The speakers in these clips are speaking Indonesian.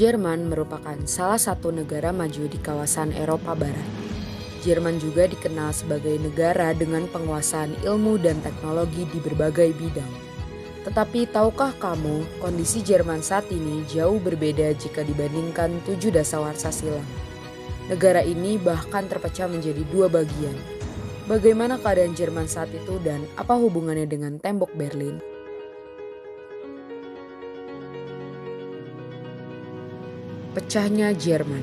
Jerman merupakan salah satu negara maju di kawasan Eropa Barat. Jerman juga dikenal sebagai negara dengan penguasaan ilmu dan teknologi di berbagai bidang. Tetapi tahukah kamu, kondisi Jerman saat ini jauh berbeda jika dibandingkan 7 dasawarsa silam. Negara ini bahkan terpecah menjadi 2 bagian. Bagaimana keadaan Jerman saat itu dan apa hubungannya dengan tembok Berlin? Pecahnya Jerman.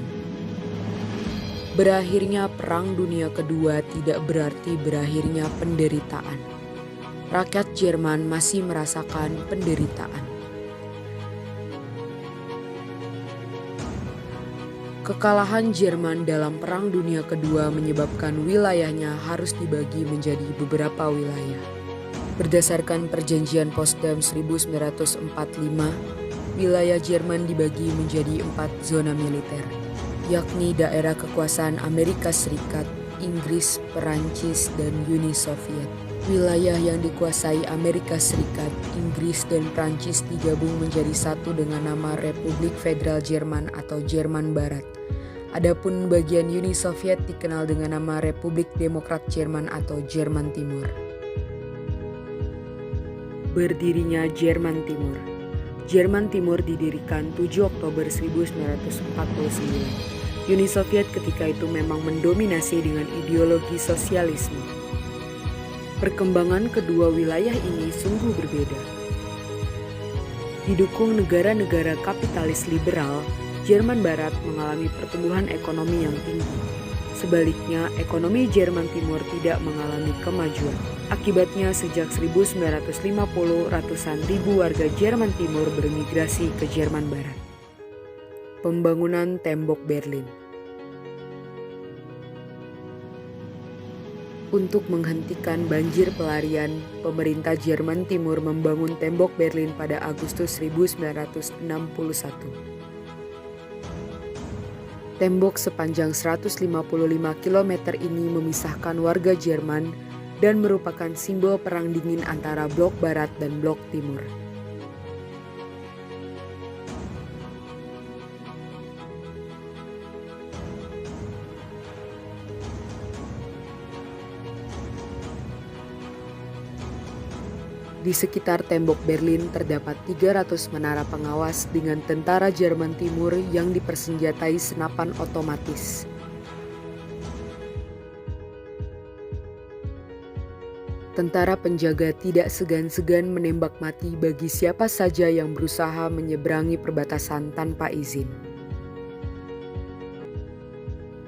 Berakhirnya Perang Dunia Kedua tidak berarti berakhirnya penderitaan. Rakyat Jerman masih merasakan penderitaan. Kekalahan Jerman dalam Perang Dunia Kedua menyebabkan wilayahnya harus dibagi menjadi beberapa wilayah. Berdasarkan Perjanjian Potsdam 1945, wilayah Jerman dibagi menjadi 4 zona militer, yakni daerah kekuasaan Amerika Serikat, Inggris, Perancis, dan Uni Soviet. Wilayah yang dikuasai Amerika Serikat, Inggris, dan Perancis digabung menjadi satu dengan nama Republik Federal Jerman atau Jerman Barat. Adapun bagian Uni Soviet dikenal dengan nama Republik Demokrat Jerman atau Jerman Timur. Berdirinya Jerman Timur. Jerman Timur didirikan 7 Oktober 1949. Uni Soviet ketika itu memang mendominasi dengan ideologi sosialisme. Perkembangan kedua wilayah ini sungguh berbeda. Didukung negara-negara kapitalis liberal, Jerman Barat mengalami pertumbuhan ekonomi yang tinggi. Sebaliknya, ekonomi Jerman Timur tidak mengalami kemajuan. Akibatnya, sejak 1950, ratusan ribu warga Jerman Timur bermigrasi ke Jerman Barat. Pembangunan Tembok Berlin. Untuk menghentikan banjir pelarian, pemerintah Jerman Timur membangun Tembok Berlin pada Agustus 1961. Tembok sepanjang 155 km ini memisahkan warga Jerman dan merupakan simbol perang dingin antara Blok Barat dan Blok Timur. Di sekitar tembok Berlin terdapat 300 menara pengawas dengan tentara Jerman Timur yang dipersenjatai senapan otomatis. Tentara penjaga tidak segan-segan menembak mati bagi siapa saja yang berusaha menyeberangi perbatasan tanpa izin.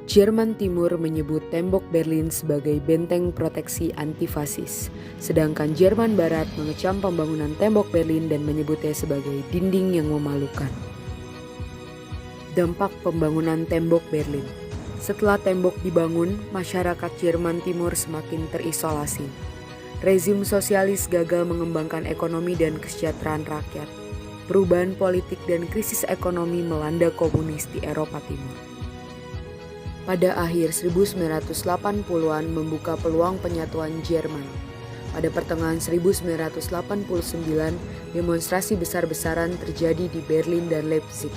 Jerman Timur menyebut tembok Berlin sebagai benteng proteksi anti-fasis, sedangkan Jerman Barat mengecam pembangunan tembok Berlin dan menyebutnya sebagai dinding yang memalukan. Dampak pembangunan tembok Berlin. Setelah tembok dibangun, masyarakat Jerman Timur semakin terisolasi. Rezim sosialis gagal mengembangkan ekonomi dan kesejahteraan rakyat. Perubahan politik dan krisis ekonomi melanda komunis di Eropa Timur. Pada akhir 1980-an membuka peluang penyatuan Jerman. Pada pertengahan 1989, demonstrasi besar-besaran terjadi di Berlin dan Leipzig.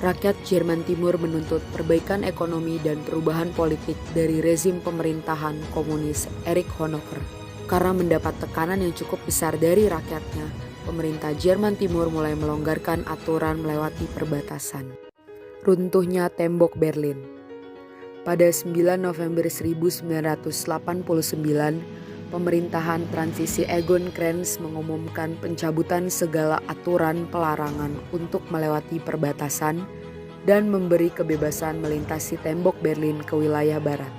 Rakyat Jerman Timur menuntut perbaikan ekonomi dan perubahan politik dari rezim pemerintahan komunis Erich Honecker. Karena mendapat tekanan yang cukup besar dari rakyatnya, pemerintah Jerman Timur mulai melonggarkan aturan melewati perbatasan. Runtuhnya tembok Berlin. Pada 9 November 1989, pemerintahan transisi Egon Krenz mengumumkan pencabutan segala aturan pelarangan untuk melewati perbatasan dan memberi kebebasan melintasi tembok Berlin ke wilayah barat.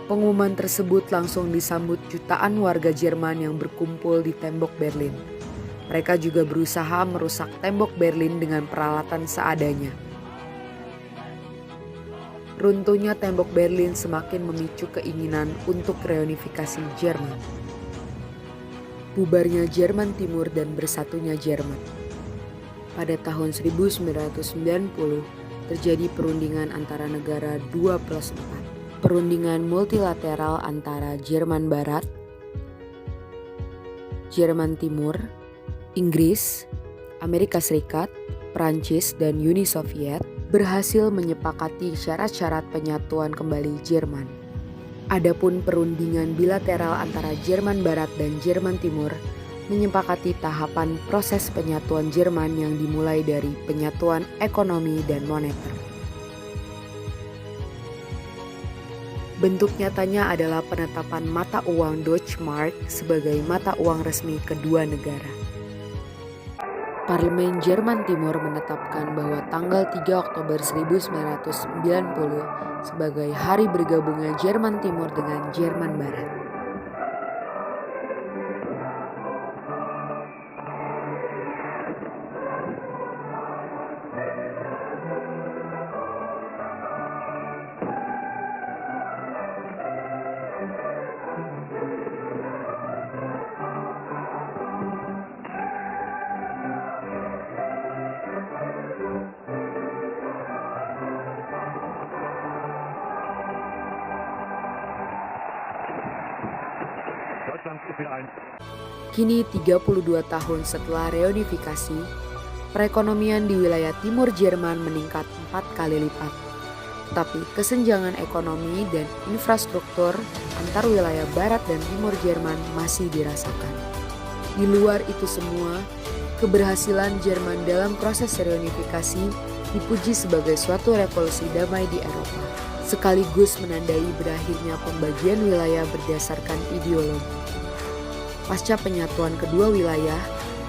Pengumuman tersebut langsung disambut jutaan warga Jerman yang berkumpul di tembok Berlin. Mereka juga berusaha merusak tembok Berlin dengan peralatan seadanya. Runtuhnya tembok Berlin semakin memicu keinginan untuk reunifikasi Jerman. Bubarnya Jerman Timur dan bersatunya Jerman. Pada tahun 1990 terjadi perundingan antara negara 2+4. Perundingan multilateral antara Jerman Barat, Jerman Timur, Inggris, Amerika Serikat, Prancis dan Uni Soviet berhasil menyepakati syarat-syarat penyatuan kembali Jerman. Adapun perundingan bilateral antara Jerman Barat dan Jerman Timur menyepakati tahapan proses penyatuan Jerman yang dimulai dari penyatuan ekonomi dan moneter. Bentuk nyatanya adalah penetapan mata uang Deutsche Mark sebagai mata uang resmi kedua negara. Parlemen Jerman Timur menetapkan bahwa tanggal 3 Oktober 1990 sebagai hari bergabungnya Jerman Timur dengan Jerman Barat. Kini 32 tahun setelah reunifikasi, perekonomian di wilayah timur Jerman meningkat 4 kali lipat. Tetapi kesenjangan ekonomi dan infrastruktur antar wilayah barat dan timur Jerman masih dirasakan. Di luar itu semua, keberhasilan Jerman dalam proses reunifikasi dipuji sebagai suatu revolusi damai di Eropa, sekaligus menandai berakhirnya pembagian wilayah berdasarkan ideologi. Pasca penyatuan kedua wilayah,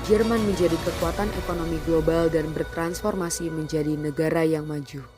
Jerman menjadi kekuatan ekonomi global dan bertransformasi menjadi negara yang maju.